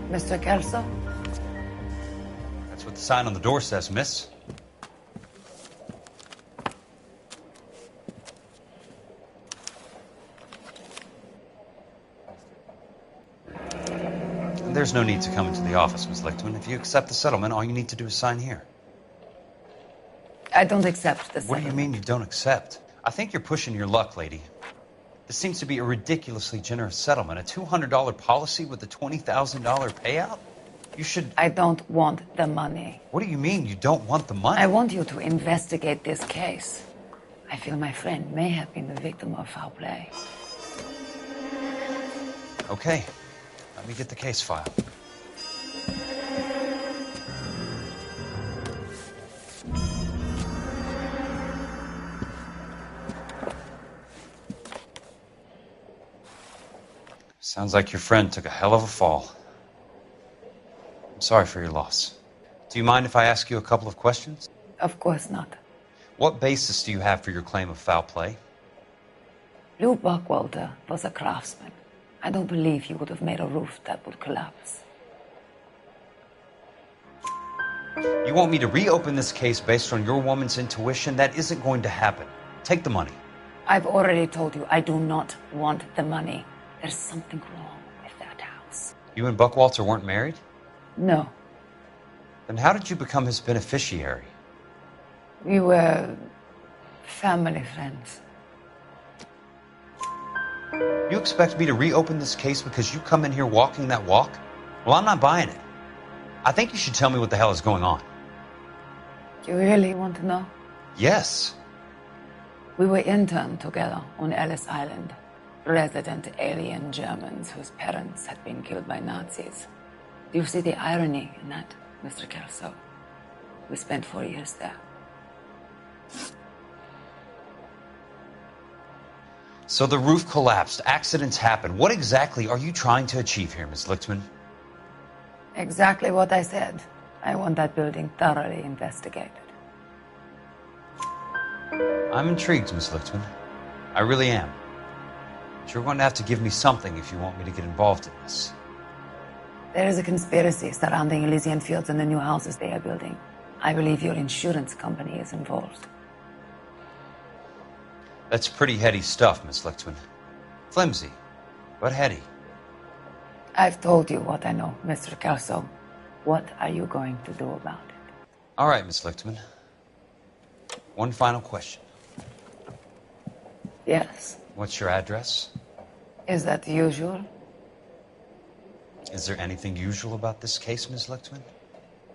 Mr. Kelso? That's what the sign on the door says, miss. And there's no need to come into the office, Miss Lichtman. If you accept the settlement, all you need to do is sign here. I don't accept the settlement. What do you mean you don't accept? I think you're pushing your luck, lady. This seems to be a ridiculously generous settlement. A $200 policy with a $20,000 payout? You should... I don't want the money. What do you mean you don't want the money? I want you to investigate this case. I feel my friend may have been the victim of foul play. Okay. Let me get the case file. Sounds like your friend took a hell of a fall. I'm sorry for your loss. Do you mind if I ask you a couple of questions? Of course not. What basis do you have for your claim of foul play? Lou Buckwalter was a craftsman. I don't believe he would have made a roof that would collapse. You want me to reopen this case based on your woman's intuition? That isn't going to happen. Take the money. I've already told you I do not want the money. There's something wrong with that house. You and Buckwalter weren't married? No. Then how did you become his beneficiary? We were family friends. You expect me to reopen this case because you come in here walking that walk? Well, I'm not buying it. I think you should tell me what the hell is going on. You really want to know? Yes. We were interned together on Ellis Island. Resident alien Germans whose parents had been killed by Nazis. Do you see the irony in that, Mr. Kelso? We spent 4 years there. So the roof collapsed, accidents happen. What exactly are you trying to achieve here, Miss Lichtman? Exactly what I said. I want that building thoroughly investigated. I'm intrigued, Miss Lichtman. I really am. But you're going to have to give me something if you want me to get involved in this. There is a conspiracy surrounding Elysian Fields and the new houses they are building. I believe your insurance company is involved. That's pretty heady stuff, Miss Lichtman. Flimsy, but heady. I've told you what I know, Mr. Kelso. What are you going to do about it? All right, Miss Lichtman. One final question. Yes. What's your address? Is that usual? Is there anything usual about this case, Miss Lichtman?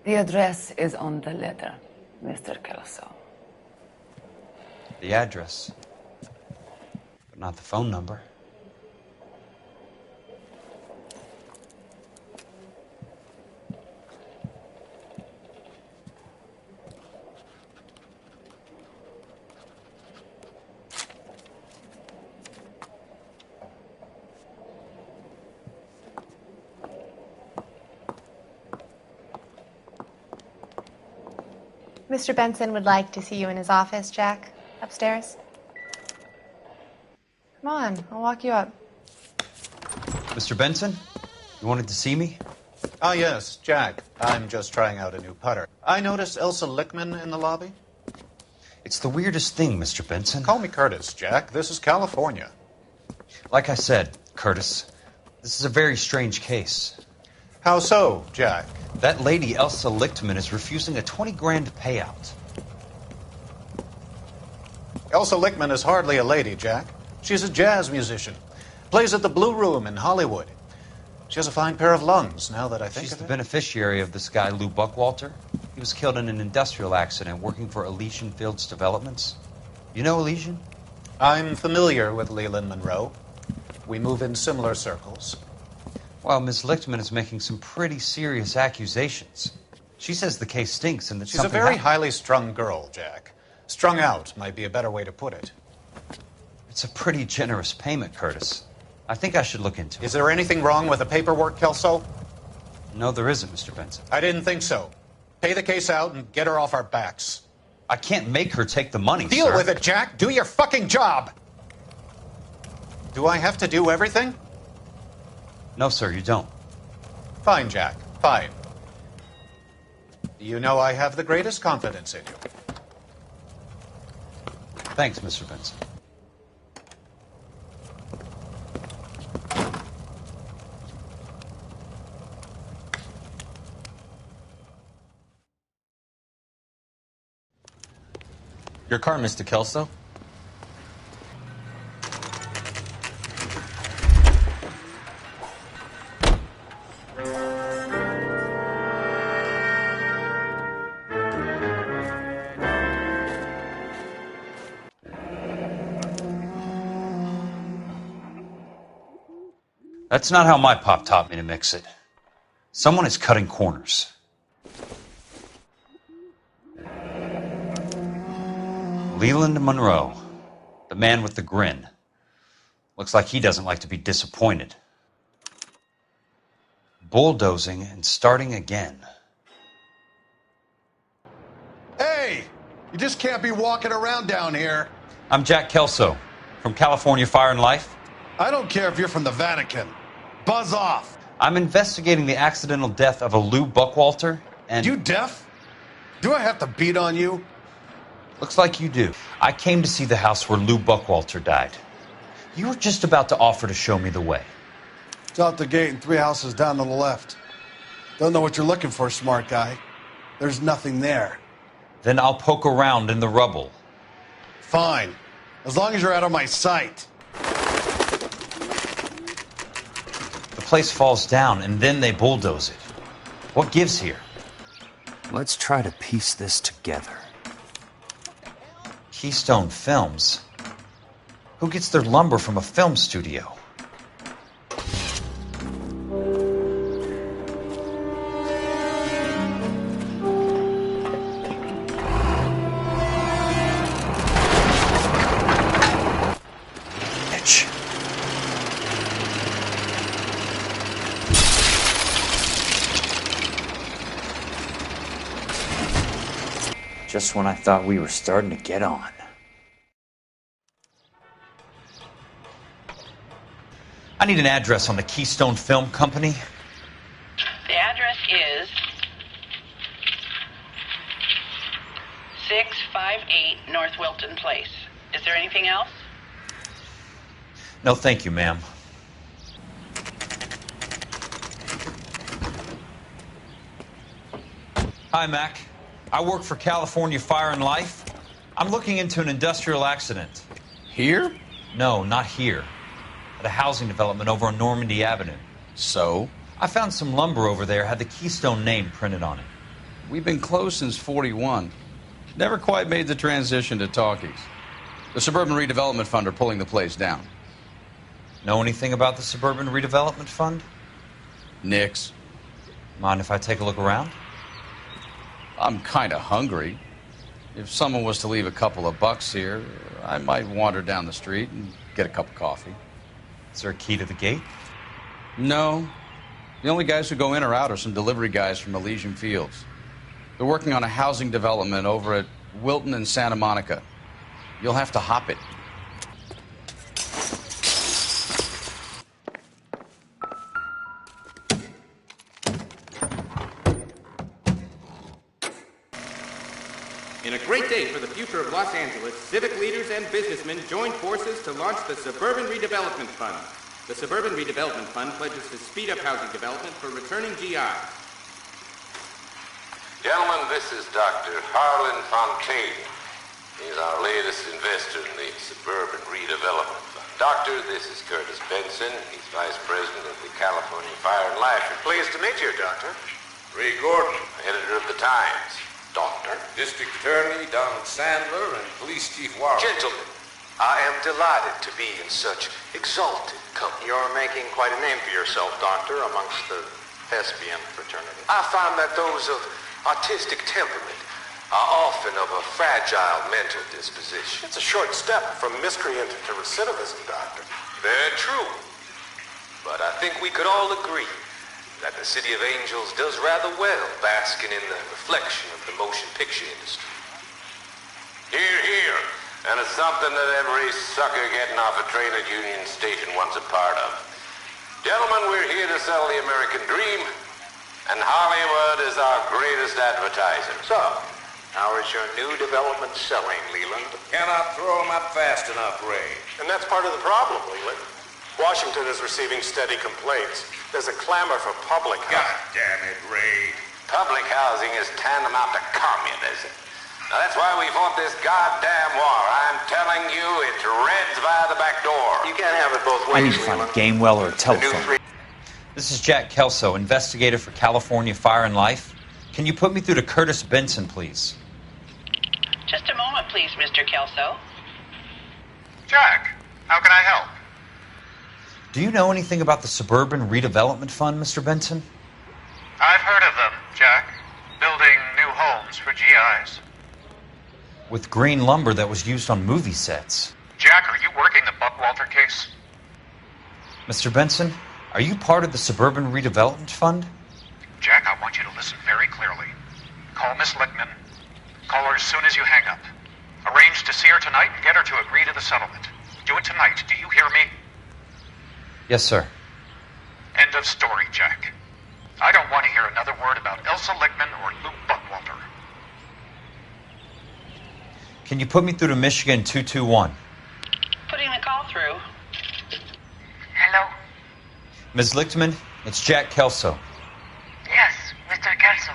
The address is on the letter, Mr. Kelso. The address, but not the phone number. Mr. Benson would like to see you in his office, Jack. Upstairs. Come on, I'll walk you up. Mr. Benson, you wanted to see me? Ah, yes, Jack. I'm just trying out a new putter. I noticed Elsa Lichtman in the lobby. It's the weirdest thing, Mr. Benson. Call me Curtis, Jack. This is California. Like I said, Curtis, this is a very strange case. How so, Jack? That lady, Elsa Lichtman, is refusing a 20 grand payout. Elsa Lichtman is hardly a lady, Jack. She's a jazz musician. Plays at the Blue Room in Hollywood. She has a fine pair of lungs, now that I think She's of the it. beneficiary of this guy, Lou Buckwalter. He was killed in an industrial accident working for Elysian Fields Developments. You know Elysian? I'm familiar with Leland Monroe. We move in similar circles. Well, Ms. Lichtman is making some pretty serious accusations. She says the case stinks and that She's a something very happened. highly strung girl, Jack. Strung out might be a better way to put it. It's a pretty generous payment, Curtis. I think I should look into it. Is there anything wrong with the paperwork, Kelso? No, there isn't, Mr. Benson. I didn't think so. Pay the case out and get her off our backs. I can't make her take the money, Deal sir. with it, Jack. Do your fucking job. Do I have to do everything? No, sir, you don't. Fine, Jack. Fine. You know I have the greatest confidence in you. Thanks, Mr. Benson. Your car, Mr. Kelso? That's not how my pop taught me to mix it. Someone is cutting corners. Leland Monroe, the man with the grin. Looks like he doesn't like to be disappointed. Bulldozing and starting again. Hey! You just can't be walking around down here. I'm Jack Kelso, from California Fire and Life. I don't care if you're from the Vatican. Buzz off. I'm investigating the accidental death of a Lou Buckwalter, and... You deaf? Do I have to beat on you? Looks like you do. I came to see the house where Lou Buckwalter died. You were just about to offer to show me the way. It's out the gate and 3 houses down to the left. Don't know what you're looking for, smart guy. There's nothing there. Then I'll poke around in the rubble. Fine. As long as you're out of my sight. The place falls down, and then they bulldoze it. What gives here? Let's try to piece this together. Keystone Films? Who gets their lumber from a film studio? Bitch. Just when I thought we were starting to get on. I need an address on the Keystone Film Company. The address is 658 North Wilton Place. Is there anything else? No, thank you, ma'am. Hi, Mac. I work for California Fire and Life. I'm looking into an industrial accident. Here? No, not here. At a housing development over on Normandy Avenue. So? I found some lumber over there, had the Keystone name printed on it. We've been closed since '41. Never quite made the transition to talkies. The Suburban Redevelopment Fund are pulling the place down. Know anything about the Suburban Redevelopment Fund? Nix. Mind if I take a look around? I'm kind of hungry. If someone was to leave a couple of bucks here, I might wander down the street and get a cup of coffee. Is there a key to the gate? No. The only guys who go in or out are some delivery guys from Elysian Fields. They're working on a housing development over at Wilton and Santa Monica. You'll have to hop it. In a great day for the future of Los Angeles, civic leaders and businessmen joined forces to launch the Suburban Redevelopment Fund. The Suburban Redevelopment Fund pledges to speed up housing development for returning GIs. Gentlemen, this is Dr. Harlan Fontaine. He's our latest investor in the Suburban Redevelopment Fund. Doctor, this is Curtis Benson. He's Vice President of the California Fire and Life. Pleased to meet you, Doctor. Ray Gordon, editor of the Times. Doctor. District Attorney Donald Sandler and Police Chief Warren. Gentlemen, I am delighted to be in such exalted company. You're making quite a name for yourself, Doctor, amongst the thespian fraternity. I find that those of artistic temperament are often of a fragile mental disposition. It's a short step from miscreant to recidivism, Doctor. Very true. But I think we could all agree that the City of Angels does rather well basking in the reflection of the motion picture industry. Hear, hear. And it's something that every sucker getting off a train at Union Station wants a part of. Gentlemen, we're here to sell the American dream, And Hollywood is our greatest advertiser. So, how is your new development selling, Leland? Cannot throw them up fast enough, Ray. And that's part of the problem, Leland. Washington is receiving steady complaints. There's a clamor for public housing. God damn it, Ray. Public housing is tantamount to communism. Now that's why we fought this goddamn war. I'm telling you, it's Reds via the back door. You can't have it both ways, I need to find a game well or a telephone. This is Jack Kelso, investigator for California Fire and Life. Can you put me through to Curtis Benson, please? Just a moment, please, Mr. Kelso. Jack, how can I help? Do you know anything about the Suburban Redevelopment Fund, Mr. Benson? I've heard of them, Jack. Building new homes for GIs. With green lumber that was used on movie sets. Jack, are you working the Buckwalter case? Mr. Benson, are you part of the Suburban Redevelopment Fund? Jack, I want you to listen very clearly. Call Miss Lickman. Call her as soon as you hang up. Arrange to see her tonight and get her to agree to the settlement. Do it tonight. Do you hear me? Yes, sir. End of story, Jack. I don't want to hear another word about Elsa Lickman or Luke Buckwalter. Can you put me through to Michigan 221? Putting the call through. Hello? Ms. Lichtman, it's Jack Kelso. Yes, Mr. Kelso.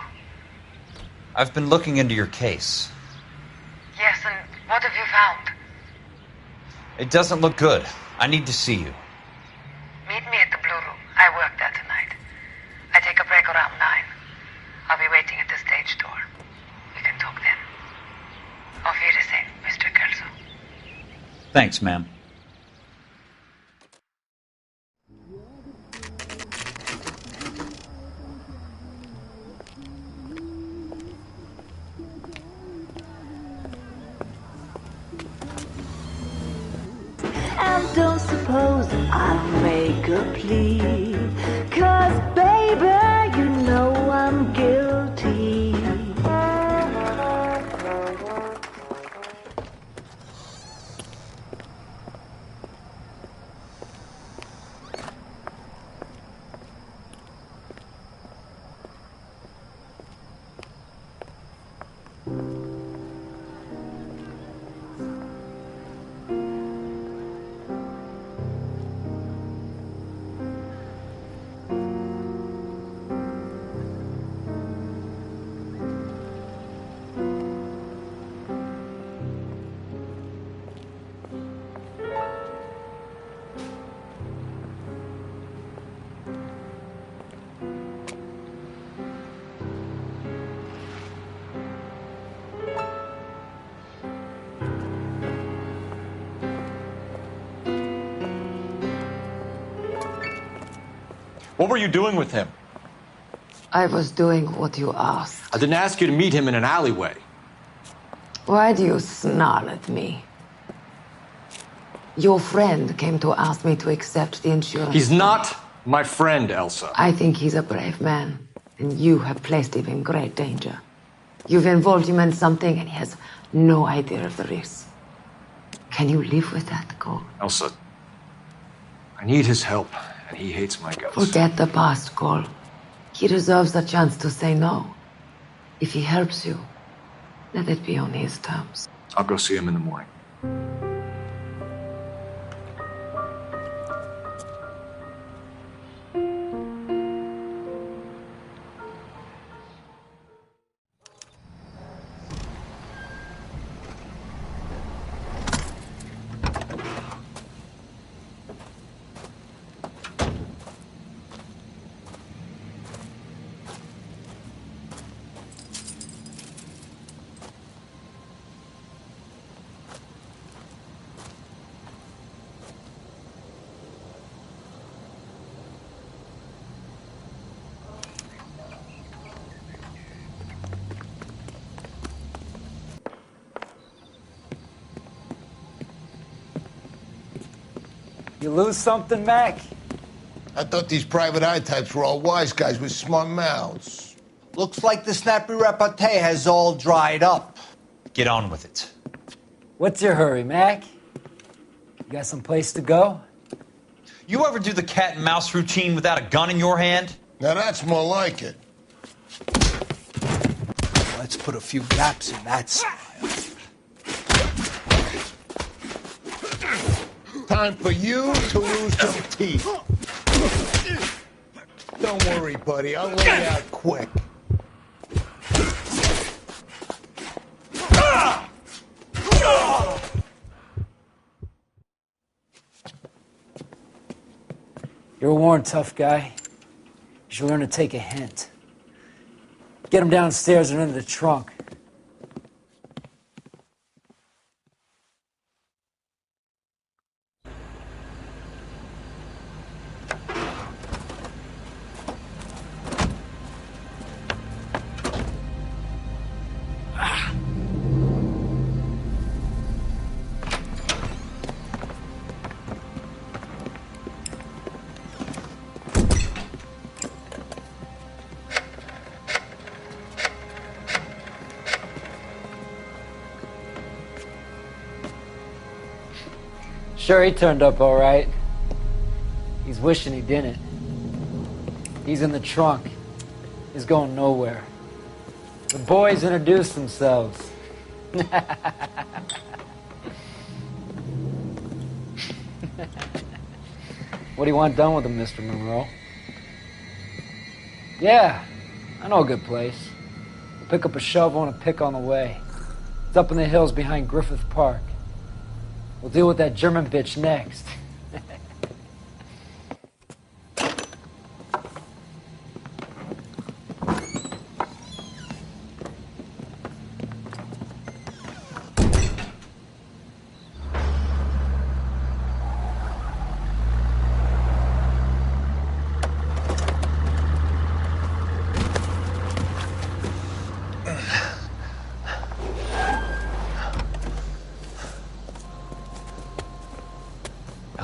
I've been looking into your case. Yes, and what have you found? It doesn't look good. I need to see you. Meet me at the Blue Room. I work there tonight. I take a break around 9. I'll be waiting at the stage door. We can talk then. Auf Wiedersehen, Mr. Kelso. Thanks, ma'am. And don't suppose I'll make a plea, 'cause baby, you know I'm guilty. What were you doing with him? I was doing what you asked. I didn't ask you to meet him in an alleyway. Why do you snarl at me? Your friend came to ask me to accept the insurance. He's not my friend, Elsa. I think he's a brave man, and you have placed him in great danger. You've involved him in something, and he has no idea of the risk. Can you live with that, Cole? Elsa, I need his help, and he hates my guts. Forget the past, Cole. He deserves a chance to say no. If he helps you, let it be on his terms. I'll go see him in the morning. You lose something, Mac? I thought these private eye types were all wise guys with smart mouths. Looks like the snappy repartee has all dried up. Get on with it. What's your hurry, Mac? You got some place to go? You ever do the cat and mouse routine without a gun in your hand? Now that's more like it. Let's put a few gaps in that smile. Time for you to lose some teeth. Don't worry, buddy. I'll lay it out quick. You're a worn, tough guy. You should learn to take a hint. Get him downstairs and into the trunk. Sure, he turned up all right. He's wishing he didn't. He's in the trunk. He's going nowhere. The boys introduced themselves. What do you want done with him, Mr. Monroe? Yeah, I know a good place. We'll pick up a shovel and a pick on the way. It's up in the hills behind Griffith Park. We'll deal with that German bitch next.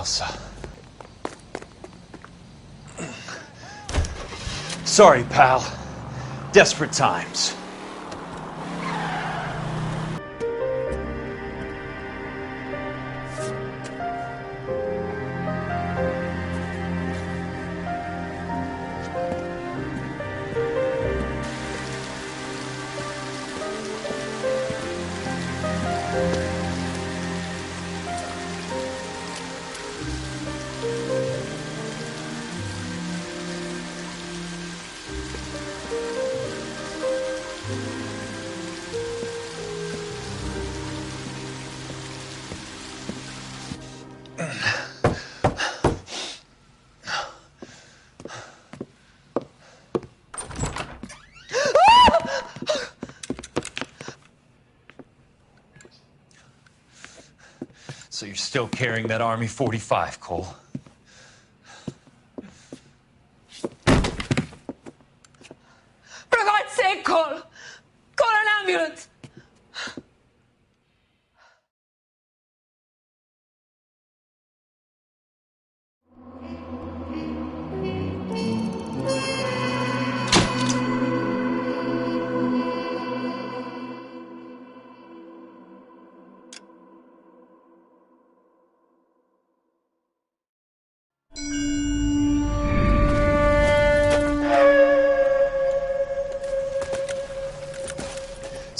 Elsa. Sorry, pal. Desperate times. So you're still carrying that Army 45, Cole? For God's sake, Cole! Call an ambulance!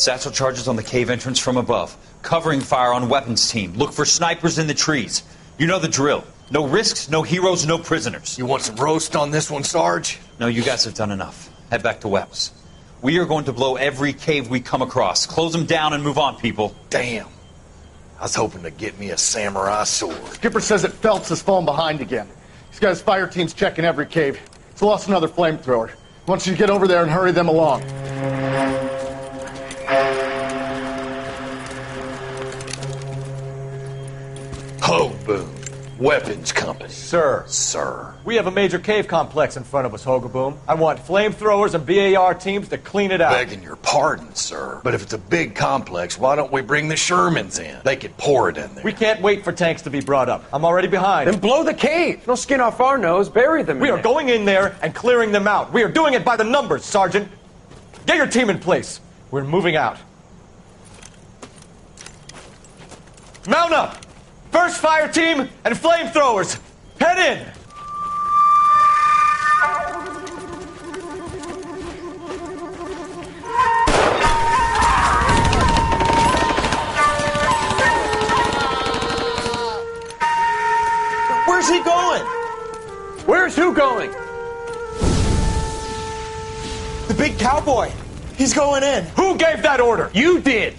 Satchel charges on the cave entrance from above. Covering fire on weapons team. Look for snipers in the trees. You know the drill. No risks, no heroes, no prisoners. You want some roast on this one, Sarge? No, you guys have done enough. Head back to Webb's. We are going to blow every cave we come across. Close them down and move on, people. Damn. I was hoping to get me a samurai sword. Skipper says that Phelps has fallen behind again. He's got his fire teams checking every cave. He's lost another flamethrower. He wants you to get over there and hurry them along. Ho, boom. Weapons company. Sir. We have a major cave complex in front of us, Hogaboom. I want flamethrowers and BAR teams to clean it out. Begging your pardon, sir. But if it's a big complex, why don't we bring the Shermans in? They could pour it in there. We can't wait for tanks to be brought up. I'm already behind. Then blow the cave. No skin off our nose. Bury them We are going in there and clearing them out. We are doing it by the numbers, Sergeant. Get your team in place. We're moving out. Mount up! First fire team and flamethrowers! Head in! big cowboy. He's going in. Who gave that order? You did.